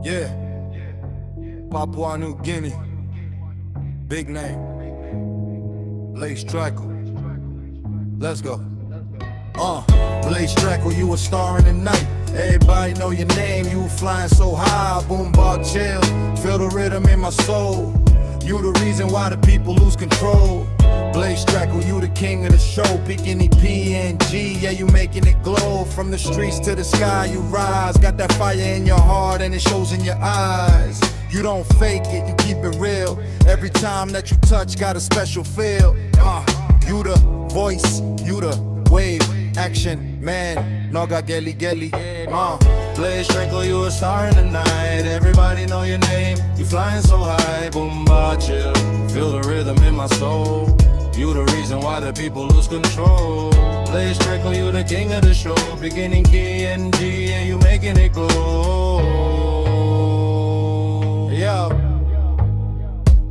Yeah, Papua New Guinea, big name, Blazetrakel. Let's go. Blazetrakel, you a star in the night. Everybody know your name, you flying so high. Boombah, chill, feel the rhythm in my soul. You the reason why the people lose control. Blazetrakel, you the king of the show. Picking the PNG, yeah, you making it glow. From the streets to the sky, you rise. Got that fire in your heart and it shows in your eyes. You don't fake it, you keep it real. Every time that you touch, got a special feel. You the voice, you the wave, action man, Nogat Geli Geli. Blazetrakel, you a star in the night. Everybody know your name, you flying so high. Boombah, chill, feel the rhythm in my soul. You the reason why the people lose control. Blazetrakel, you the king of the show. Beginning PNG, yeah, you making it glow. Yo,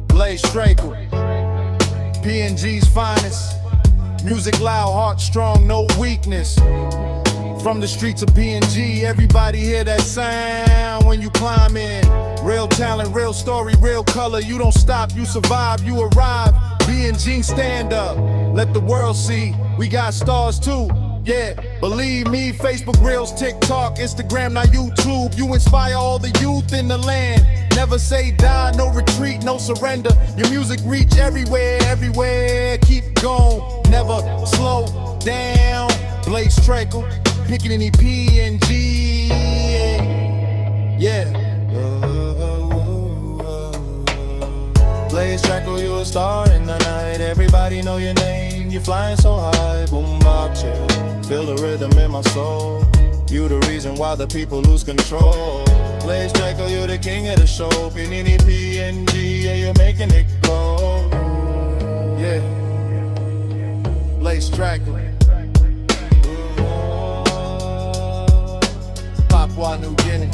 Blazetrakel, PNG's finest. Music loud, heart strong, no weakness. From the streets of PNG, everybody hear that sound when you climb in. Real talent, real story, real color. You don't stop, you survive, you arrive. PNG, stand up, let the world see. We got stars too, yeah. Believe me, Facebook Reels, TikTok, Instagram, now YouTube. You inspire all the youth in the land. Never say die, no retreat, no surrender. Your music reach everywhere, everywhere. Keep going, never slow down. Blazetrakel, picking any PNG, yeah. Blazetrakel, you a star in the night. Everybody know your name, you flying so high. Boombah, chill, feel the rhythm in my soul. You the reason why the people lose control. Blazetrakel, you the king of the show. Pinini PNG, yeah, you're making it glow. Yeah, Blazetrakel, Papua New Guinea.